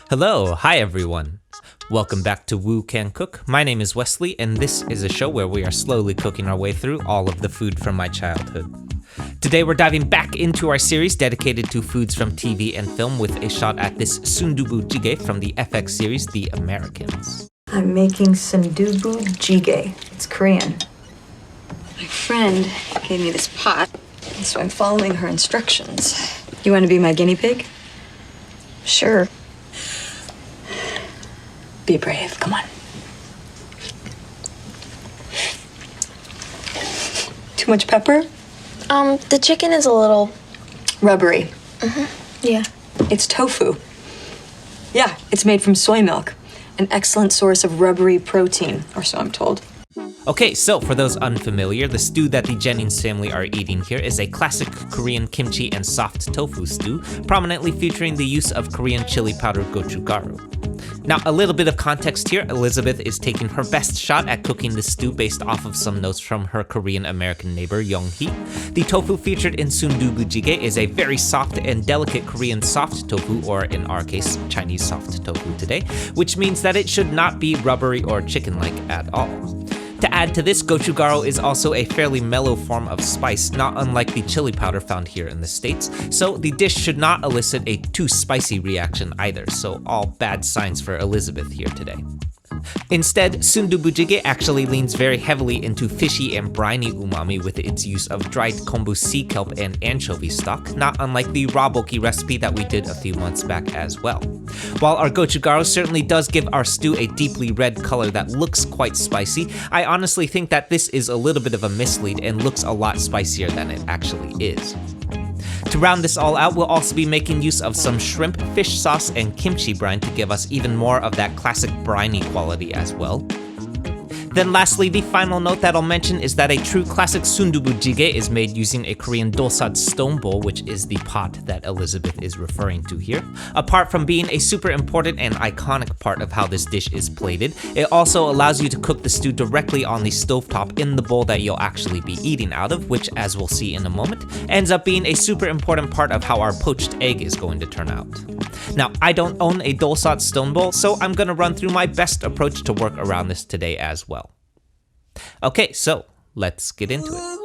Hi everyone. Welcome back to Woo Can Cook. My name is Wesley, and this is a show where we are slowly cooking our way through all of the food from my childhood. Today we're diving back into our series dedicated to foods from TV and film with a shot at this Sundubu jjigae from the FX series The Americans. I'm making Sundubu jjigae. It's Korean. My friend gave me this pot, so I'm following her instructions. You want to be my guinea pig? Sure. Be brave, come on. Too much pepper? The chicken is a little... Rubbery. Yeah. It's tofu. Yeah, it's made from soy milk. An excellent source of rubbery protein, or so I'm told. Okay, so for those unfamiliar, the stew that the Jennings family are eating here is a classic Korean kimchi and soft tofu stew, prominently featuring the use of Korean chili powder gochugaru. Now, a little bit of context here. Elizabeth is taking her best shot at cooking the stew based off of some notes from her Korean-American neighbor, Young-hee. The tofu featured in Sundubu jjigae is a very soft and delicate Korean soft tofu, or in our case, Chinese soft tofu today, which means that it should not be rubbery or chicken-like at all. To add to this, gochugaru is also a fairly mellow form of spice, not unlike the chili powder found here in the States, so the dish should not elicit a too spicy reaction either, so all bad signs for Elizabeth here today. Instead, Sundubu jjigae actually leans very heavily into fishy and brine-y umami with its use of dried kombu sea kelp and anchovy stock, not unlike the rabokki recipe that we did a few months back as well. While our gochugaru certainly does give our stew a deeply red color that looks quite spicy, I honestly think that this is a little bit of a mislead and looks a lot spicier than it actually is. To round this all out, we'll also be making use of some shrimp, fish sauce, and kimchi brine to give us even more of that classic briny quality as well. Then lastly, the final note that I'll mention is that a true classic Sundubu jjigae is made using a Korean dolsot stone bowl, which is the pot that Elizabeth is referring to here. Apart from being a super important and iconic part of how this dish is plated, it also allows you to cook the stew directly on the stovetop in the bowl that you'll actually be eating out of, which, as we'll see in a moment, ends up being a super important part of how our poached egg is going to turn out. Now, I don't own a dolsot stone bowl, so I'm going to run through my best approach to work around this today as well. Okay, so let's get into it.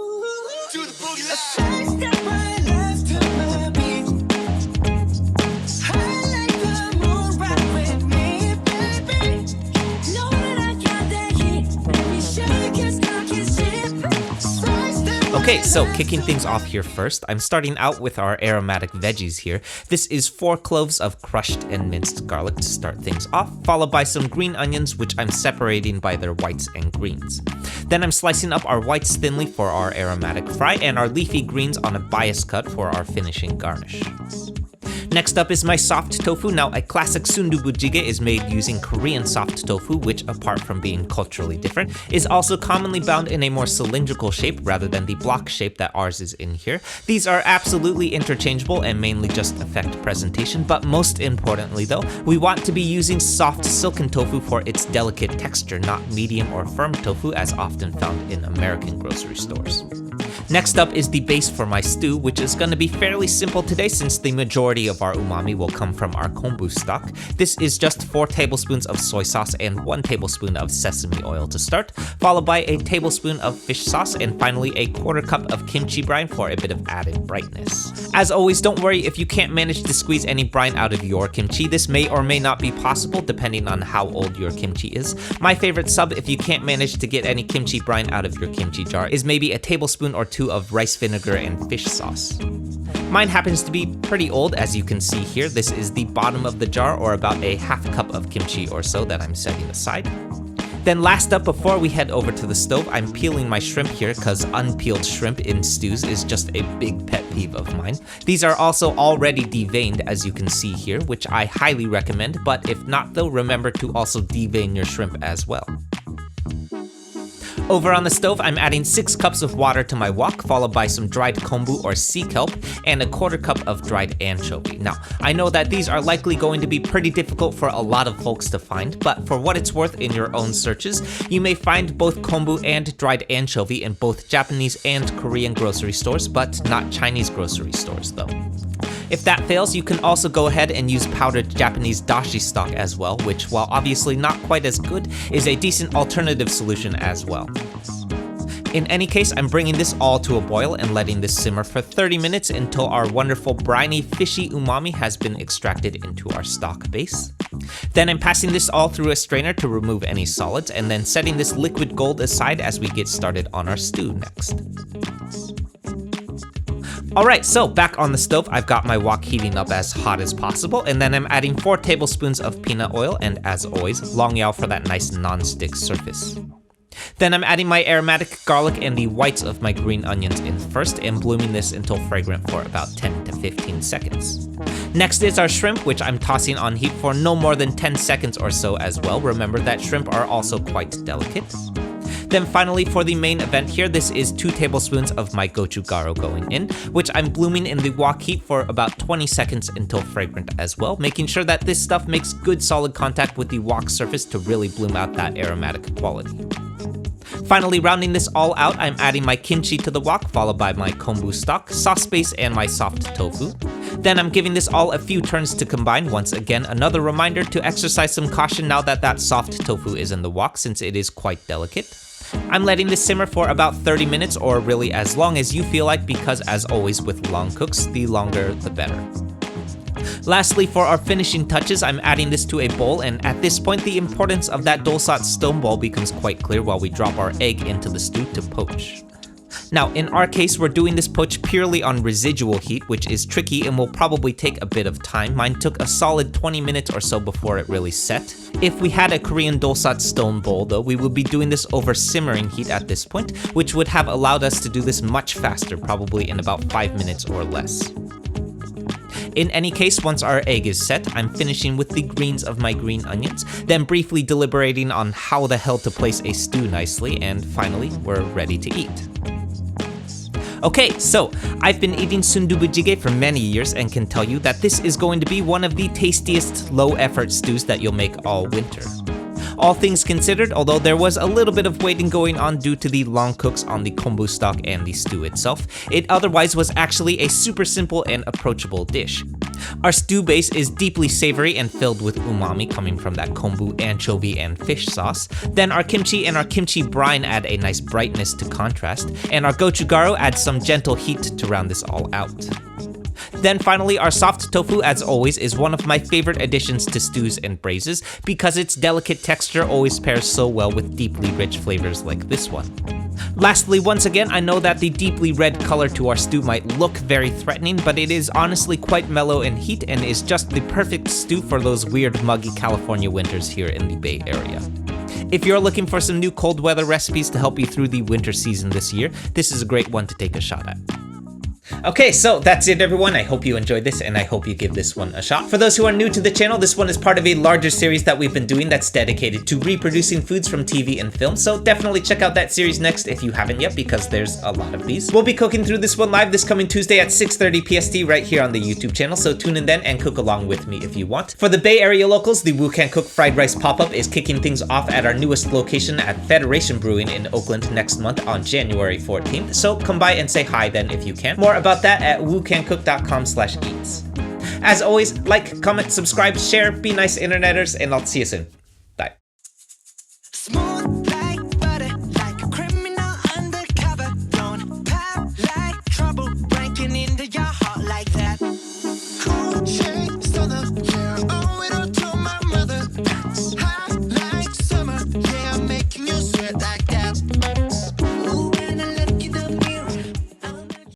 Okay, so kicking things off here first, I'm starting out with our aromatic veggies here. This is 4 cloves of crushed and minced garlic to start things off, followed by some green onions, which I'm separating by their whites and greens. Then I'm slicing up our whites thinly for our aromatic fry and our leafy greens on a bias cut for our finishing garnish. Next up is my soft tofu. Now, a classic Sundubu jjigae is made using Korean soft tofu, which, apart from being culturally different, is also commonly bound in a more cylindrical shape rather than the block shape that ours is in here. These are absolutely interchangeable and mainly just affect presentation, but most importantly though, we want to be using soft silken tofu for its delicate texture, not medium or firm tofu as often found in American grocery stores. Next up is the base for my stew, which is going to be fairly simple today since the majority of our umami will come from our kombu stock. This is just 4 tablespoons of soy sauce and 1 tablespoon of sesame oil to start, followed by a tablespoon of fish sauce, and finally a 1/4 cup of kimchi brine for a bit of added brightness. As always, don't worry if you can't manage to squeeze any brine out of your kimchi. This may or may not be possible depending on how old your kimchi is. My favorite sub, if you can't manage to get any kimchi brine out of your kimchi jar, is maybe a tablespoon or 2 of rice vinegar and fish sauce. Mine happens to be pretty old, as you can see here. This is the bottom of the jar, or about a 1/2 cup of kimchi or so that I'm setting aside. Then last up, before we head over to the stove, I'm peeling my shrimp here because unpeeled shrimp in stews is just a big pet peeve of mine. These are also already deveined, as you can see here, which I highly recommend, but if not though, remember to also devein your shrimp as well. Over on the stove, I'm adding 6 cups of water to my wok, followed by some dried kombu or sea kelp, and a 1/4 cup of dried anchovy. Now, I know that these are likely going to be pretty difficult for a lot of folks to find, but for what it's worth in your own searches, you may find both kombu and dried anchovy in both Japanese and Korean grocery stores, but not Chinese grocery stores though. If that fails, you can also go ahead and use powdered Japanese dashi stock as well, which, while obviously not quite as good, is a decent alternative solution as well. In any case, I'm bringing this all to a boil and letting this simmer for 30 minutes until our wonderful briny fishy umami has been extracted into our stock base. Then I'm passing this all through a strainer to remove any solids, and then setting this liquid gold aside as we get started on our stew next. Alright, so back on the stove, I've got my wok heating up as hot as possible, and then I'm adding 4 tablespoons of peanut oil, and as always, long yao for that nice non-stick surface. Then I'm adding my aromatic garlic and the whites of my green onions in first, and blooming this until fragrant for about 10 to 15 seconds. Next is our shrimp, which I'm tossing on heat for no more than 10 seconds or so as well. Remember that shrimp are also quite delicate. Then finally, for the main event here, this is 2 tablespoons of my gochugaru going in, which I'm blooming in the wok heat for about 20 seconds until fragrant as well, making sure that this stuff makes good solid contact with the wok surface to really bloom out that aromatic quality. Finally, rounding this all out, I'm adding my kimchi to the wok, followed by my kombu stock, sauce base, and my soft tofu. Then I'm giving this all a few turns to combine. Once again, another reminder to exercise some caution now that that soft tofu is in the wok, since it is quite delicate. I'm letting this simmer for about 30 minutes, or really as long as you feel like, because as always with long cooks, the longer the better. Lastly, for our finishing touches, I'm adding this to a bowl, and at this point the importance of that dolsot stone bowl becomes quite clear while we drop our egg into the stew to poach. Now, in our case, we're doing this poach purely on residual heat, which is tricky and will probably take a bit of time. Mine took a solid 20 minutes or so before it really set. If we had a Korean dolsot stone bowl though, we would be doing this over simmering heat at this point, which would have allowed us to do this much faster, probably in about 5 minutes or less. In any case, once our egg is set, I'm finishing with the greens of my green onions, then briefly deliberating on how the hell to place a stew nicely, and finally, we're ready to eat. Okay, so I've been eating Sundubu jjigae for many years and can tell you that this is going to be one of the tastiest low-effort stews that you'll make all winter. All things considered, although there was a little bit of waiting going on due to the long cooks on the kombu stock and the stew itself, it otherwise was actually a super simple and approachable dish. Our stew base is deeply savory and filled with umami coming from that kombu, anchovy, and fish sauce. Then our kimchi and our kimchi brine add a nice brightness to contrast, and our gochugaru adds some gentle heat to round this all out. Then finally, our soft tofu, as always, is one of my favorite additions to stews and braises because its delicate texture always pairs so well with deeply rich flavors like this one. Lastly, once again, I know that the deeply red color to our stew might look very threatening, but it is honestly quite mellow in heat and is just the perfect stew for those weird muggy California winters here in the Bay Area. If you're looking for some new cold weather recipes to help you through the winter season this year, this is a great one to take a shot at. Okay, so that's it everyone. I hope you enjoyed this and I hope you give this one a shot. For those who are new to the channel, this one is part of a larger series that we've been doing that's dedicated to reproducing foods from TV and film, so definitely check out that series next if you haven't yet because there's a lot of these. We'll be cooking through this one live this coming Tuesday at 6:30 PST right here on the YouTube channel, so tune in then and cook along with me if you want. For the Bay Area locals, the Woo Can Cook Fried Rice Pop-Up is kicking things off at our newest location at Federation Brewing in Oakland next month on January 14th, so come by and say hi then if you can. More about that at woocancook.com/eats. As always, like, comment, subscribe, share, be nice interneters, and I'll see you soon. Bye.